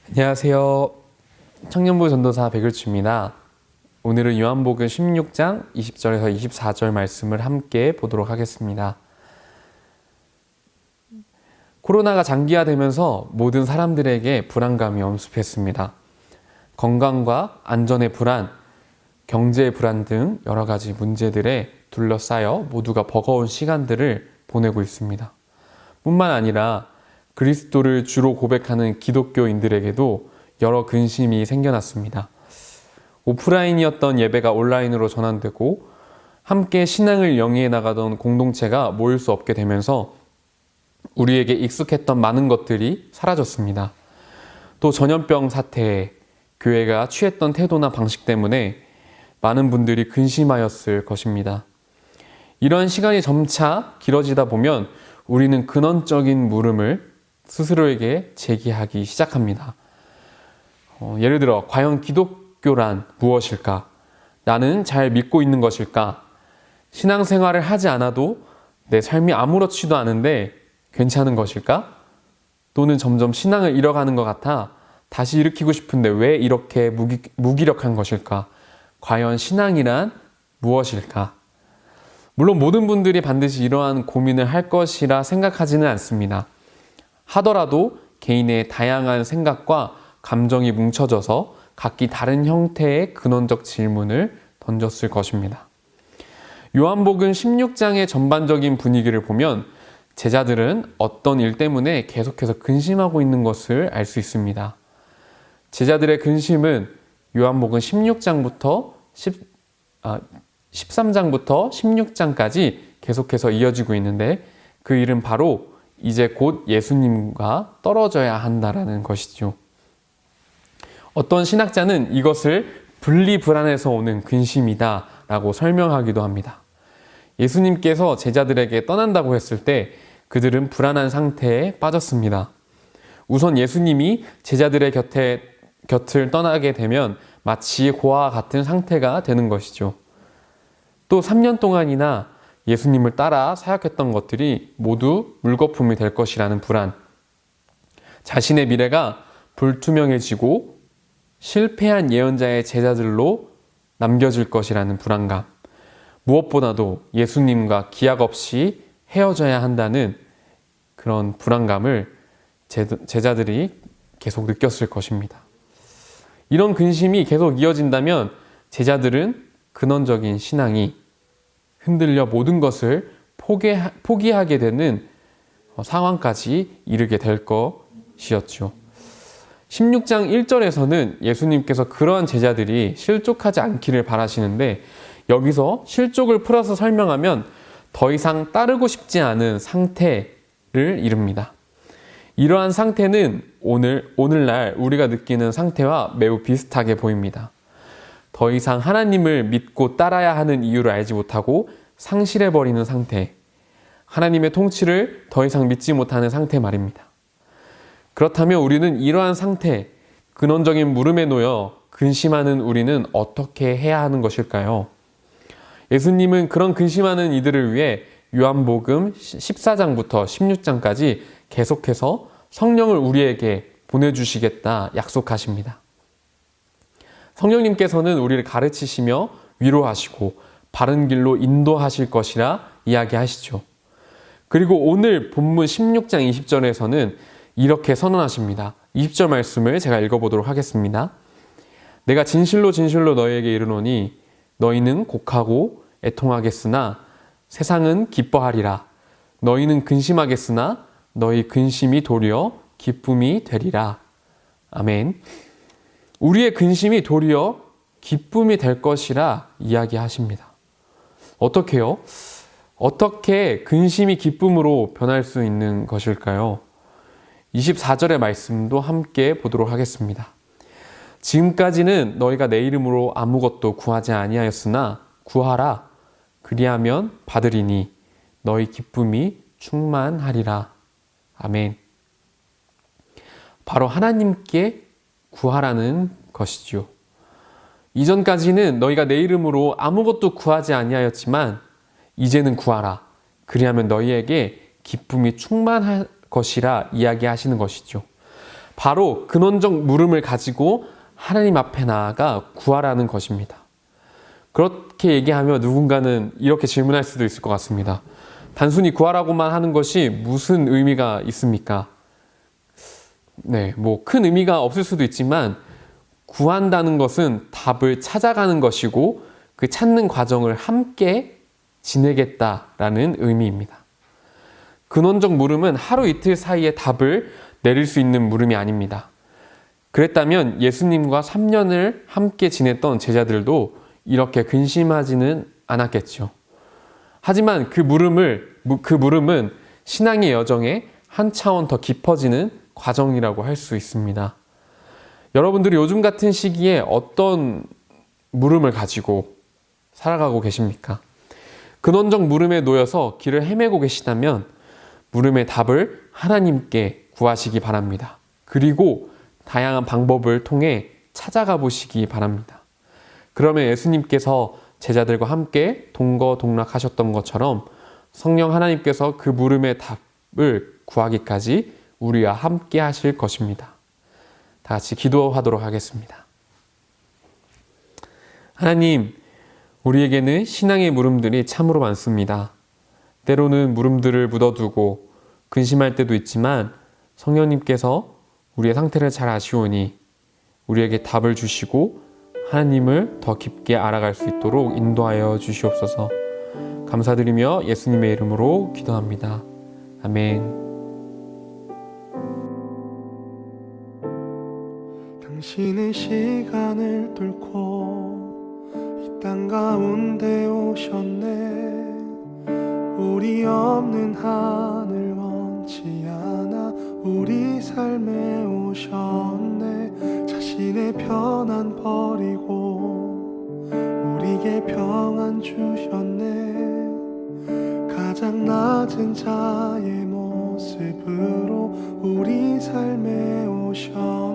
안녕하세요. 청년부 전도사 백일주입니다. 오늘은 요한복음 16장 20절에서 24절 말씀을 함께 보도록 하겠습니다. 코로나가 장기화되면서 모든 사람들에게 불안감이 엄습했습니다. 건강과 안전의 불안, 경제의 불안 등 여러 가지 문제들에 둘러싸여 모두가 버거운 시간들을 보내고 있습니다. 뿐만 아니라 그리스도를 주로 고백하는 기독교인들에게도 여러 근심이 생겨났습니다. 오프라인이었던 예배가 온라인으로 전환되고 함께 신앙을 영위해 나가던 공동체가 모일 수 없게 되면서 우리에게 익숙했던 많은 것들이 사라졌습니다. 또 전염병 사태에 교회가 취했던 태도나 방식 때문에 많은 분들이 근심하였을 것입니다. 이런 시간이 점차 길어지다 보면 우리는 근원적인 물음을 스스로에게 제기하기 시작합니다. 예를 들어 과연 기독교란 무엇일까? 나는 잘 믿고 있는 것일까? 신앙생활을 하지 않아도 내 삶이 아무렇지도 않은데 괜찮은 것일까? 또는 점점 신앙을 잃어가는 것 같아 다시 일으키고 싶은데 왜 이렇게 무기력한 것일까? 과연 신앙이란 무엇일까? 물론 모든 분들이 반드시 이러한 고민을 할 것이라 생각하지는 않습니다. 하더라도 개인의 다양한 생각과 감정이 뭉쳐져서 각기 다른 형태의 근원적 질문을 던졌을 것입니다. 요한복음 16장의 전반적인 분위기를 보면 제자들은 어떤 일 때문에 계속해서 근심하고 있는 것을 알 수 있습니다. 제자들의 근심은 요한복음 16장부터 13장부터 16장까지 계속해서 이어지고 있는데 그 일은 바로 이제 곧 예수님과 떨어져야 한다라는 것이죠. 어떤 신학자는 이것을 분리불안에서 오는 근심이다 라고 설명하기도 합니다. 예수님께서 제자들에게 떠난다고 했을 때 그들은 불안한 상태에 빠졌습니다. 우선 예수님이 제자들의 곁을 떠나게 되면 마치 고아와 같은 상태가 되는 것이죠. 또 3년 동안이나 예수님을 따라 사역했던 것들이 모두 물거품이 될 것이라는 불안, 자신의 미래가 불투명해지고 실패한 예언자의 제자들로 남겨질 것이라는 불안감, 무엇보다도 예수님과 기약 없이 헤어져야 한다는 그런 불안감을 제자들이 계속 느꼈을 것입니다. 이런 근심이 계속 이어진다면 제자들은 근원적인 신앙이 흔들려 모든 것을 포기하게 되는 상황까지 이르게 될 것이었죠. 16장 1절에서는 예수님께서 그러한 제자들이 실족하지 않기를 바라시는데 여기서 실족을 풀어서 설명하면 더 이상 따르고 싶지 않은 상태를 이릅니다. 이러한 상태는 오늘날 우리가 느끼는 상태와 매우 비슷하게 보입니다. 더 이상 하나님을 믿고 따라야 하는 이유를 알지 못하고 상실해버리는 상태, 하나님의 통치를 더 이상 믿지 못하는 상태 말입니다. 그렇다면 우리는 이러한 상태, 근원적인 물음에 놓여 근심하는 우리는 어떻게 해야 하는 것일까요? 예수님은 그런 근심하는 이들을 위해 요한복음 14장부터 16장까지 계속해서 성령을 우리에게 보내주시겠다 약속하십니다. 성령님께서는 우리를 가르치시며 위로하시고 바른 길로 인도하실 것이라 이야기하시죠. 그리고 오늘 본문 16장 20절에서는 이렇게 선언하십니다. 20절 말씀을 제가 읽어보도록 하겠습니다. 내가 진실로 진실로 너희에게 이르노니 너희는 곡하고 애통하겠으나 세상은 기뻐하리라. 너희는 근심하겠으나 너희 근심이 도리어 기쁨이 되리라. 아멘. 우리의 근심이 도리어 기쁨이 될 것이라 이야기하십니다. 어떻게요? 어떻게 근심이 기쁨으로 변할 수 있는 것일까요? 24절의 말씀도 함께 보도록 하겠습니다. 지금까지는 너희가 내 이름으로 아무것도 구하지 아니하였으나 구하라. 그리하면 받으리니 너희 기쁨이 충만하리라. 아멘. 바로 하나님께 구하라는 것이죠. 이전까지는 너희가 내 이름으로 아무것도 구하지 아니하였지만 이제는 구하라. 그리하면 너희에게 기쁨이 충만할 것이라 이야기하시는 것이죠. 바로 근원적 물음을 가지고 하나님 앞에 나아가 구하라는 것입니다. 그렇게 얘기하며 누군가는 이렇게 질문할 수도 있을 것 같습니다. 단순히 구하라고만 하는 것이 무슨 의미가 있습니까? 네, 뭐 큰 의미가 없을 수도 있지만 구한다는 것은 답을 찾아가는 것이고 그 찾는 과정을 함께 지내겠다라는 의미입니다. 근원적 물음은 하루 이틀 사이에 답을 내릴 수 있는 물음이 아닙니다. 그랬다면 예수님과 3년을 함께 지냈던 제자들도 이렇게 근심하지는 않았겠죠. 하지만 그 물음은 신앙의 여정에 한 차원 더 깊어지는 과정이라고 할 수 있습니다. 여러분들이 요즘 같은 시기에 어떤 물음을 가지고 살아가고 계십니까? 근원적 물음에 놓여서 길을 헤매고 계시다면 물음의 답을 하나님께 구하시기 바랍니다. 그리고 다양한 방법을 통해 찾아가 보시기 바랍니다. 그러면 예수님께서 제자들과 함께 동거동락하셨던 것처럼 성령 하나님께서 그 물음의 답을 구하기까지 우리와 함께 하실 것입니다. 다 같이 기도하도록 하겠습니다. 하나님, 우리에게는 신앙의 물음들이 참으로 많습니다. 때로는 물음들을 묻어두고 근심할 때도 있지만 성령님께서 우리의 상태를 잘 아시오니 우리에게 답을 주시고 하나님을 더 깊게 알아갈 수 있도록 인도하여 주시옵소서. 감사드리며 예수님의 이름으로 기도합니다. 아멘. 당신의 시간을 뚫고 이 땅 가운데 오셨네. 우리 없는 하늘 원치 않아 우리 삶에 오셨네. 자신의 편안 버리고 우리에게 평안 주셨네. 가장 낮은 자의 모습으로 우리 삶에 오셨네.